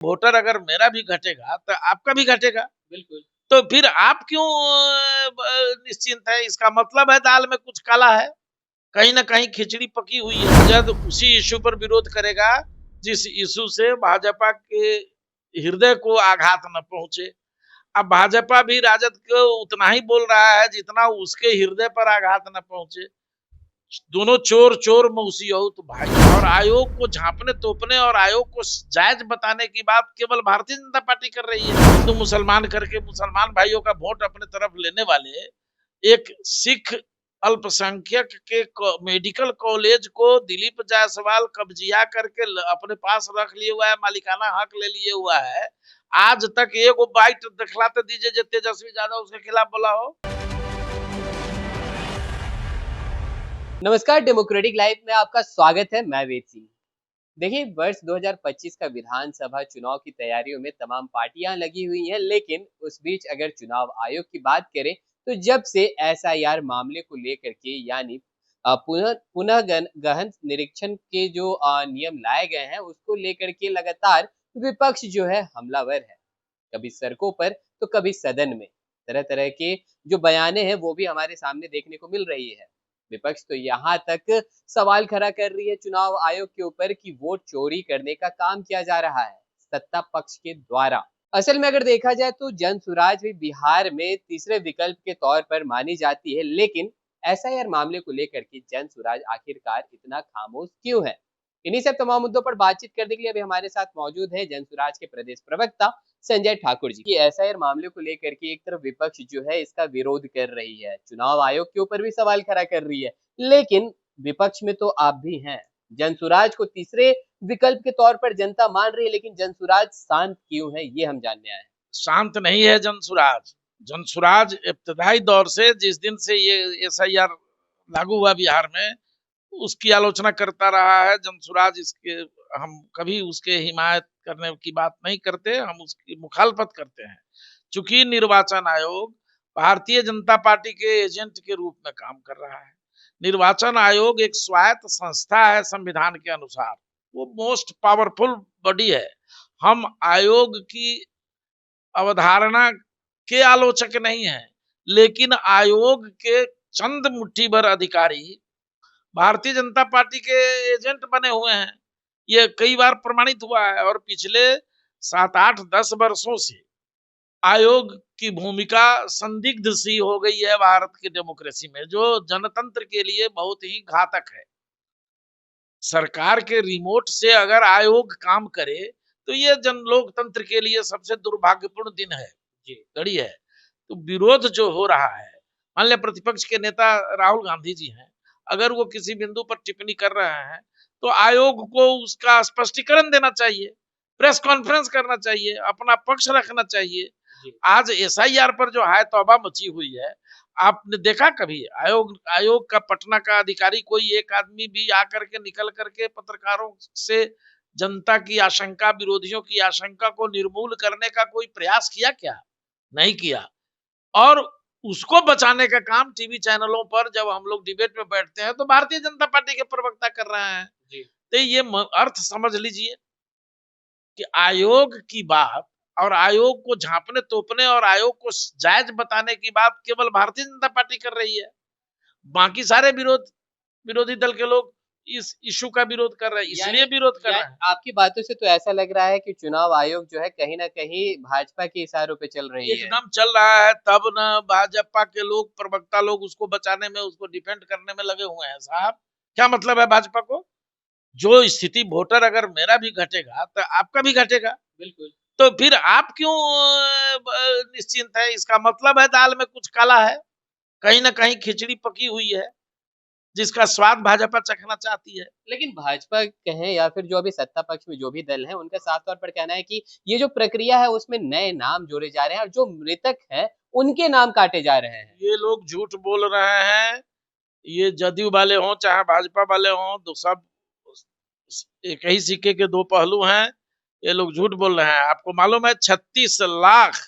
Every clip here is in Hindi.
वोटर अगर मेरा भी घटेगा तो आपका भी घटेगा। बिल्कुल। तो फिर आप क्यों निश्चिंत है? इसका मतलब है दाल में कुछ काला है, कहीं ना कहीं खिचड़ी पकी हुई है। जब उसी इशू पर विरोध करेगा जिस इशू से भाजपा के हृदय को आघात न पहुंचे। अब भाजपा भी राजद को उतना ही बोल रहा है जितना उसके हृदय पर आघात न पहुंचे। दोनों चोर चोर मौसी हो तो भाई। और आयोग को झांपने तोपने और आयोग को जायज बताने की बात केवल भारतीय जनता पार्टी कर रही है। हिंदू मुसलमान करके मुसलमान भाइयों का वोट अपने तरफ लेने वाले एक सिख अल्पसंख्यक के मेडिकल कॉलेज को दिलीप जायसवाल कब्जिया करके अपने पास रख लिए हुआ है, मालिकाना हक ले लिए हुआ है। आज तक एगो बाइट दिखलाते दीजिए जो तेजस्वी यादव उसके खिलाफ बोला हो। नमस्कार, डेमोक्रेटिक लाइफ में आपका स्वागत है। मैं वेद सिंह। देखिए, वर्ष 2025 का विधानसभा चुनाव की तैयारियों में तमाम पार्टियां लगी हुई हैं, लेकिन उस बीच अगर चुनाव आयोग की बात करें तो जब से एसआईआर मामले को लेकर के यानी पुनः पुनः गहन निरीक्षण के जो नियम लाए गए हैं उसको लेकर के लगातार विपक्ष जो है हमलावर है। कभी सड़कों पर तो कभी सदन में तरह तरह के जो बयाने हैं वो भी हमारे सामने देखने को मिल रही है। विपक्ष तो यहाँ तक सवाल खड़ा कर रही है चुनाव आयोग के ऊपर कि वोट चोरी करने का काम किया जा रहा है सत्ता पक्ष के द्वारा। असल में अगर देखा जाए तो जन सुराज भी बिहार में तीसरे विकल्प के तौर पर मानी जाती है, लेकिन एसआईआर मामले को लेकर के जन सुराज आखिरकार इतना खामोश क्यों है? इन्हीं सब तमाम मुद्दों पर बातचीत करने के लिए अभी हमारे साथ मौजूद है जन सुराज के प्रदेश प्रवक्ता संजय ठाकुर जी। कि एसआईआर मामले को लेकर के एक तरफ विपक्ष जो है इसका विरोध कर रही है, चुनाव आयोग के ऊपर भी सवाल खड़ा कर रही है, लेकिन विपक्ष में तो आप भी हैं। जनसुराज को तीसरे विकल्प के तौर पर जनता मान रही है, लेकिन जनसुराज शांत क्यों है ये हम जानने आए हैं। शांत नहीं है जनसुराज। जनसुराज इब्तदाई दौर से जिस दिन से ये एसआईआर लागू हुआ बिहार में उसकी आलोचना करता रहा है जनसुराज। इसके हम कभी उसके हिमायत करने की बात नहीं करते, हम उसकी मुखालफत करते हैं। चूंकि निर्वाचन आयोग भारतीय जनता पार्टी के एजेंट के रूप में काम कर रहा है। निर्वाचन आयोग एक स्वायत्त संस्था है संविधान के अनुसार, वो मोस्ट पावरफुल बॉडी है। हम आयोग की अवधारणा के आलोचक नहीं है, लेकिन आयोग के चंद मुट्ठी भर अधिकारी भारतीय जनता पार्टी के एजेंट बने हुए हैं। ये कई बार प्रमाणित हुआ है और पिछले 7, 8, 10 वर्षों से आयोग की भूमिका संदिग्ध सी हो गई है भारत की डेमोक्रेसी में, जो जनतंत्र के लिए बहुत ही घातक है। सरकार के रिमोट से अगर आयोग काम करे तो ये जन लोकतंत्र के लिए सबसे दुर्भाग्यपूर्ण दिन है, घड़ी है। तो विरोध जो हो रहा है, मान लिया प्रतिपक्ष के नेता राहुल गांधी जी हैं, अगर वो किसी बिंदु पर टिप्पणी कर रहे हैं तो आयोग को उसका स्पष्टीकरण देना चाहिए, प्रेस कॉन्फ्रेंस करना चाहिए, अपना पक्ष रखना चाहिए। आज एसआईआर पर जो हाय तौबा मची हुई है, आपने देखा कभी आयोग का पटना का अधिकारी कोई एक आदमी भी आकर के निकल करके पत्रकारों से जनता की आशंका, विरोधियों की आशंका को निर्मूल करने का कोई प्रयास किया क्या? नहीं किया। और उसको बचाने का काम टीवी चैनलों पर जब हम लोग डिबेट में बैठते हैं तो भारतीय जनता पार्टी के प्रवक्ता कर रहे हैं। तो ये अर्थ समझ लीजिए कि आयोग की बात और आयोग को झांपने तोपने और आयोग को जायज बताने की बात केवल भारतीय जनता पार्टी कर रही है। बाकी सारे विरोधी दल के लोग इस इशू का विरोध कर रहे हैं, इसलिए विरोध कर रहे हैं। आपकी बातों से तो ऐसा लग रहा है कि चुनाव आयोग जो है कहीं ना कहीं भाजपा के इशारों पे चल रही है। एकदम चल रहा है, तब न भाजपा के लोग प्रवक्ता लोग उसको बचाने में, उसको डिफेंड करने में लगे हुए हैं। साहब क्या मतलब है भाजपा को? जो स्थिति वोटर अगर मेरा भी घटेगा तो आपका भी घटेगा। बिल्कुल। तो फिर आप क्यों निश्चिंत है? इसका मतलब है दाल में कुछ काला है, कहीं ना कहीं खिचड़ी पकी हुई है जिसका स्वाद भाजपा चखना चाहती है। लेकिन भाजपा कहें या फिर जो अभी सत्ता पक्ष में जो भी दल है उनका साफ तौर पर कहना है कि ये जो प्रक्रिया है उसमें नए नाम जोड़े जा रहे हैं और जो मृतक है उनके नाम काटे जा रहे हैं। ये लोग झूठ बोल रहे हैं। ये जदयू वाले हों चाहे भाजपा वाले हों, तो सब एक ही सिक्के के दो पहलू हैं। ये लोग झूठ बोल रहे हैं। आपको मालूम है 36 लाख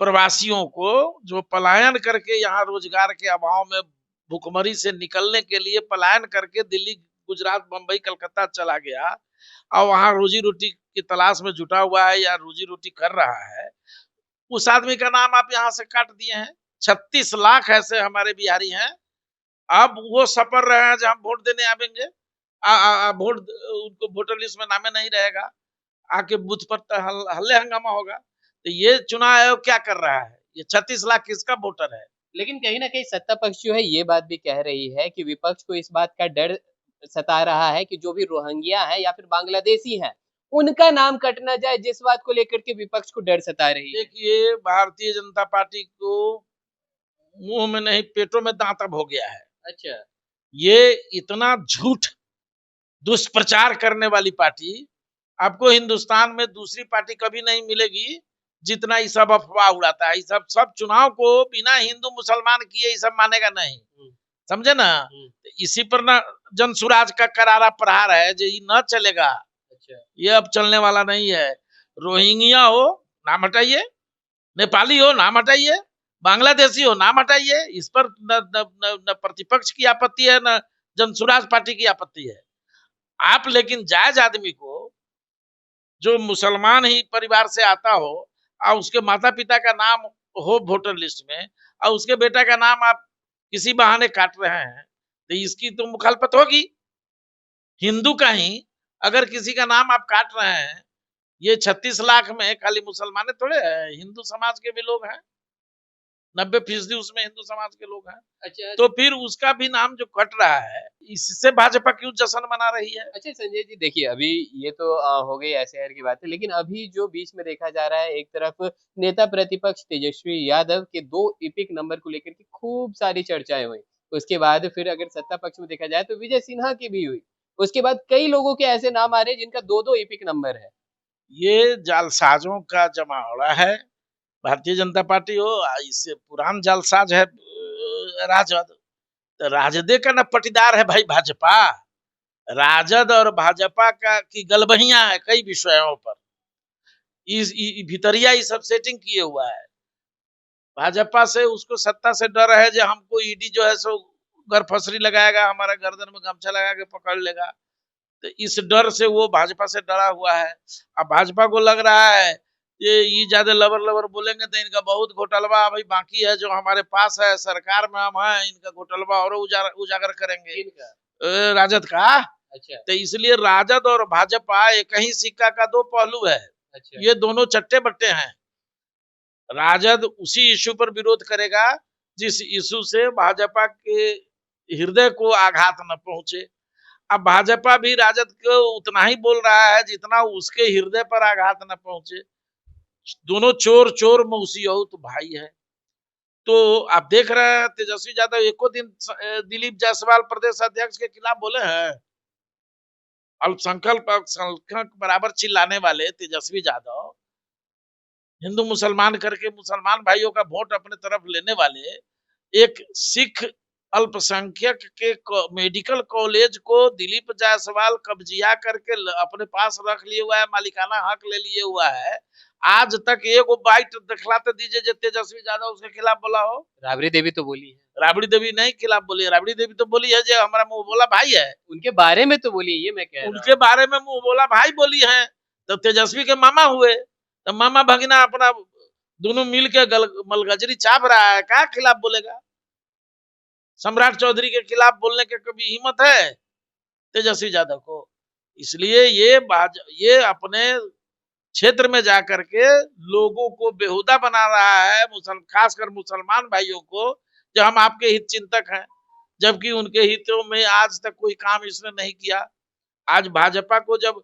प्रवासियों को जो पलायन करके यहाँ रोजगार के अभाव में भुखमरी से निकलने के लिए पलायन करके दिल्ली, गुजरात, बंबई, कलकत्ता चला गया, और वहां रोजी रोटी की तलाश में जुटा हुआ है या रोजी रोटी कर रहा है, उस आदमी का नाम आप यहाँ से काट दिए हैं। 36 लाख ऐसे हमारे बिहारी हैं। अब वो सपर रहे हैं जब हम वोट देने आवेंगे, वोट उनको वोटर लिस्ट में नामे नहीं रहेगा, आके बूथ पर हल्ले हंगामा होगा। तो ये चुनाव आयोग क्या कर रहा है? ये 36 लाख किसका वोटर है? लेकिन कहीं ना कहीं सत्ता पक्ष जो है ये बात भी कह रही है कि विपक्ष को इस बात का डर सता रहा है कि जो भी रोहिंग्या है या फिर बांग्लादेशी हैं उनका नाम कट ना जाए, जिस बात को लेकर के विपक्ष को डर सता रही है। देखिए, भारतीय जनता पार्टी को मुंह में नहीं पेटों में दांत अब हो गया है। अच्छा, ये इतना झूठ दुष्प्रचार करने वाली पार्टी आपको हिंदुस्तान में दूसरी पार्टी कभी नहीं मिलेगी जितना ये सब अफवाह उड़ाता है। ये सब चुनाव को बिना हिंदू मुसलमान किए ये सब मानेगा नहीं, समझे ना? तो इसी पर ना जन सुराज का करारा प्रहार है जो ये न चलेगा। अच्छा, ये अब चलने वाला नहीं है। रोहिंग्या हो नाम हटाइए, नेपाली हो नाम हटाइए, बांग्लादेशी हो नाम हटाइए। इस पर न प्रतिपक्ष की आपत्ति है, न जन सुराज पार्टी की आपत्ति है। आप लेकिन जायज आदमी को जो मुसलमान ही परिवार से आता हो और उसके माता पिता का नाम हो वोटर लिस्ट में और उसके बेटा का नाम आप किसी बहाने काट रहे हैं, तो इसकी तो मुखालफत होगी। हिंदू का ही अगर किसी का नाम आप काट रहे हैं, ये 36 लाख में खाली मुसलमान थोड़े है, हिंदू समाज के भी लोग हैं, 90% उसमें हिंदू समाज के लोग हैं। अच्छा, तो फिर उसका भी नाम जो कट रहा है, इससे भाजपा क्यों जश्न मना रही है? अच्छा संजय जी, देखिए अभी ये तो हो गई एसआईआर की बात है, लेकिन अभी जो बीच में देखा जा रहा है, एक तरफ नेता प्रतिपक्ष तेजस्वी यादव के 2 इपिक नंबर को लेकर के खूब सारी चर्चाएं हुई। उसके बाद फिर अगर सत्ता पक्ष में देखा जाए तो विजय सिन्हा की भी हुई। उसके बाद कई लोगों के ऐसे नाम आ रहे हैं जिनका 2-2 इपिक नंबर है। ये जालसाजों का जमावड़ा है। भारतीय जनता पार्टी हो, इससे पुरान जालसाज है राजद। तो राजदे का ना पटीदार है भाई भाजपा। राजद और भाजपा का की गलबहियां है कई विषयों पर। इस भितरिया ये सब सेटिंग किए हुआ है। भाजपा से उसको सत्ता से डर है जो हमको ईडी जो है सो गरफसरी लगाएगा, हमारा गर्दन में गमछा लगा के पकड़ लेगा। तो इस डर से वो भाजपा से डरा हुआ है। अब भाजपा को लग रहा है ये ज्यादा लबर लबर बोलेंगे तो इनका बहुत घोटालवा अभी बाकी है जो हमारे पास है, सरकार में हम हैं, इनका घोटालवा और उजागर करेंगे। राजद का। अच्छा, तो इसलिए राजद और भाजपा एक ही सिक्का का दो पहलू है। अच्छा, ये दोनों चट्टे बट्टे हैं। राजद उसी इशू पर विरोध करेगा जिस इशू से भाजपा के हृदय को आघात न पहुंचे। अब भाजपा भी राजद को उतना ही बोल रहा है जितना उसके हृदय पर आघात न पहुंचे। दोनों चोर चोर मौसी हो तो भाई है। तो आप देख रहे हैं तेजस्वी यादव एको दिन दिलीप जायसवाल प्रदेश अध्यक्ष के खिलाफ बोले हैं। अल्पसंख्यक बराबर चिल्लाने वाले तेजस्वी यादव, हिंदू मुसलमान करके मुसलमान भाइयों का वोट अपने तरफ लेने वाले, एक सिख अल्पसंख्यक के मेडिकल कॉलेज को दिलीप जायसवाल कब्जिया करके अपने पास रख लिए हुआ है, मालिकाना हक ले लिए हुआ है। आज तक एगो बाइट दिखलाते दीजिए जो तेजस्वी यादव उसके खिलाफ बोला हो। राबड़ी देवी तो बोली है। राबड़ी देवी नहीं खिलाफ बोली है। राबड़ी देवी तो बोली है जो हमारा मुंह बोला भाई है। उनके बारे में तो बोली, ये मैं कह रहा उनके बारे में मुंह बोला भाई बोली है। तो तेजस्वी के मामा हुए, तो मामा भगना अपना दोनों मिल के मलगजरी चाप रहा है, क्या खिलाफ बोलेगा? सम्राट चौधरी के खिलाफ बोलने के कभी हिम्मत है तेजस्वी यादव को? इसलिए ये अपने क्षेत्र में जाकर के लोगों को बेहुदा बना रहा है, खासकर मुसलमान भाइयों को, जो हम आपके हित चिंतक हैं, जबकि उनके हितों में आज तक कोई काम इसने नहीं किया। आज भाजपा को जब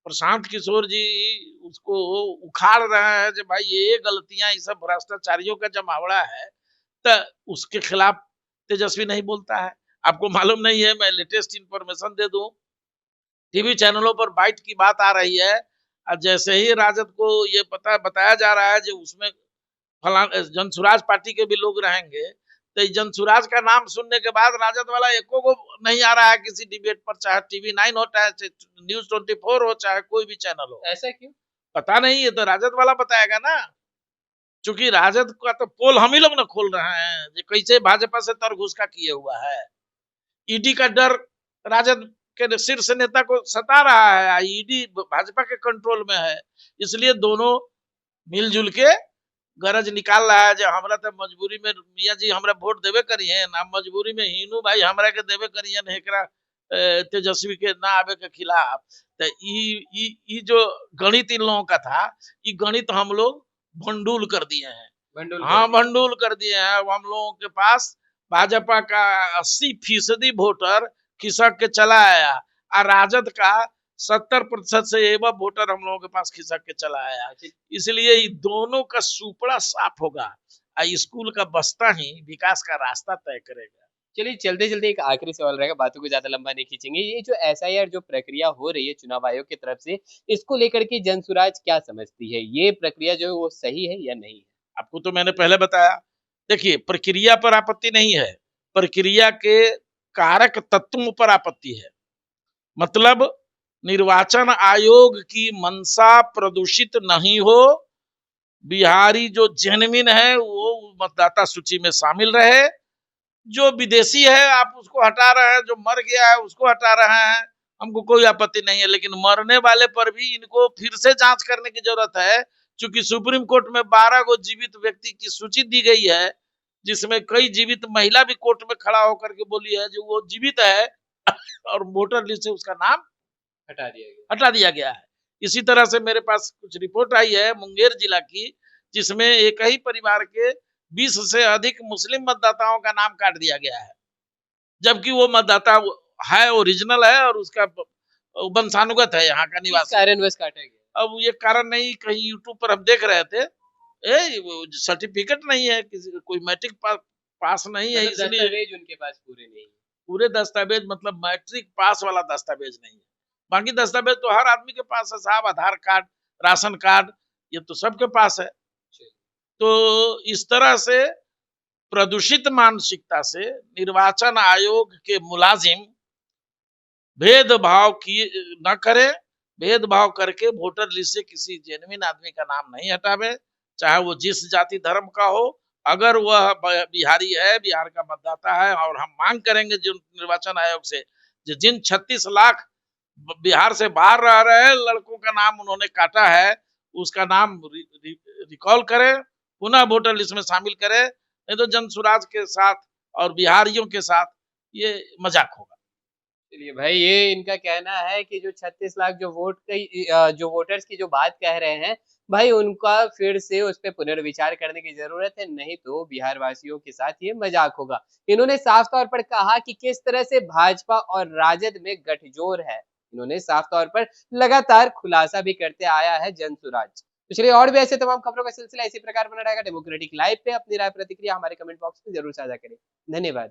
प्रशांत किशोर जी उसको उखाड़ रहे हैं जो भाई ये गलतियां, ये सब भ्रष्टाचारियों का जमावड़ा है, तो उसके खिलाफ तेजस्वी नहीं बोलता है। आपको मालूम नहीं है, मैं लेटेस्ट इंफॉर्मेशन दे दूं, टीवी चैनलों पर बाइट की बात आ रही है। और जैसे ही राजद को ये बताया जा रहा है जो उसमें जनसुराज पार्टी के भी लोग रहेंगे, तो जनसुराज का नाम सुनने के बाद राजद वाला एको को नहीं आ रहा है किसी डिबेट पर, चाहे टीवी 9 हो, चाहे न्यूज 24 हो, चाहे कोई भी चैनल हो। ऐसा क्यों? पता नहीं, ये तो राजद वाला बताएगा ना। चूंकि राजद का तो पोल हम ही लोग ना खोल रहे हैं जो कैसे भाजपा से तर घुसका किए हुआ है। ईडी का डर राजद के शीर्ष नेता को सता रहा है, आईईडी भाजपा के कंट्रोल में है, इसलिए दोनों मिलजुल के गरज निकाल रहा है। जो हमरा तो मजबूरी में मियाँ जी हमरा वोट देवे करिए ना, मजबूरी में हीनू भाई हमरा के देवे करिए ना, एकरा तेजस्वी के ना आवे के खिलाफ। तो ई जो गणित इन लोगों का था, ये गणित हम लोग भंडूल कर दिए हैं। हाँ, भंडूल कर दिए हैं। अब हम लोगों के पास भाजपा का 80% वोटर खिसक के चला आया, और राजद का 70% से एवं वोटर हम लोगों के पास खिसक के चला आया। इसलिए ये दोनों का सुपड़ा साफ होगा, स्कूल का बस्ता ही विकास का रास्ता तय करेगा। चलिए चलते चलते एक आखिरी सवाल रहेगा, बातों को ज्यादा लंबा नहीं खींचेंगे। ये जो एसआईआर जो प्रक्रिया हो रही है चुनाव आयोग की तरफ से, इसको लेकर के जनसुराज क्या समझती है? ये प्रक्रिया जो है वो सही है या नहीं है? आपको तो मैंने पहले बताया। देखिए, प्रक्रिया पर आपत्ति नहीं है, प्रक्रिया के कारक तत्वों पर आपत्ति है। मतलब निर्वाचन आयोग की मंशा प्रदूषित नहीं हो, बिहारी जो जेन्युइन है वो मतदाता सूची में शामिल रहे, जो विदेशी है आप उसको हटा रहे हैं, जो मर गया है उसको हटा रहे हैं, हमको कोई आपत्ति नहीं है। लेकिन मरने वाले पर भी इनको फिर से जांच करने की जरूरत है, क्योंकि सुप्रीम कोर्ट में 12 गो जीवित व्यक्ति की सूची दी गई है, जिसमें कई जीवित महिला भी कोर्ट में खड़ा होकर के बोली है जो वो जीवित है, और वोटर लिस्ट से उसका नाम हटा दिया गया है। इसी तरह से मेरे पास कुछ रिपोर्ट आई है मुंगेर जिला की, जिसमें एक ही परिवार के 20 से अधिक मुस्लिम मतदाताओं का नाम काट दिया गया है, जबकि वो मतदाता है, ओरिजिनल है, और उसका वंशानुगत है, यहाँ का निवासी। कारणवश काटा गया। अब ये कारण नहीं, कहीं यूट्यूब पर हम देख रहे थे, सर्टिफिकेट नहीं है, किसी कोई मैट्रिक पास नहीं है, इसलिए दस्तावेज उनके पास पूरे नहीं है। पूरे दस्तावेज मतलब मैट्रिक पास वाला दस्तावेज नहीं है, बाकी दस्तावेज तो हर आदमी के पास है साहब, आधार कार्ड, राशन कार्ड, ये तो सबके पास है। तो इस तरह से प्रदूषित मानसिकता से निर्वाचन आयोग के मुलाजिम भेदभाव की न करे, भेदभाव करके वोटर लिस्ट से किसी जेन्युइन आदमी का नाम नहीं हटावे, चाहे वो जिस जाति धर्म का हो। अगर वह बिहारी है, बिहार का मतदाता है, और हम मांग करेंगे जो निर्वाचन आयोग से, जिन 36 लाख बिहार से बाहर रह रहे हैं लड़कों का नाम उन्होंने काटा है, उसका नाम रिकॉल करें, पुनः वोटर लिस्ट में शामिल करें, नहीं तो जनसुराज के साथ और बिहारियों के साथ ये मजाक होगा। चलिए भाई, ये इनका कहना है कि जो 36 लाख जो जो वोटर्स की जो बात कह रहे हैं भाई, उनका फिर से उस पर पुनर्विचार करने की जरूरत है, नहीं तो बिहार वासियों के साथ ये मजाक होगा। इन्होंने साफ तौर पर कहा कि किस तरह से भाजपा और राजद में गठजोड़ है, इन्होंने साफ तौर पर लगातार खुलासा भी करते आया है जनसुराज। तो चलिए, और भी ऐसे तमाम खबरों का सिलसिला इसी प्रकार बना रहेगा डेमोक्रेटिक लाइव पे। अपनी राय प्रतिक्रिया हमारे कमेंट बॉक्स में जरूर साझा करें। धन्यवाद।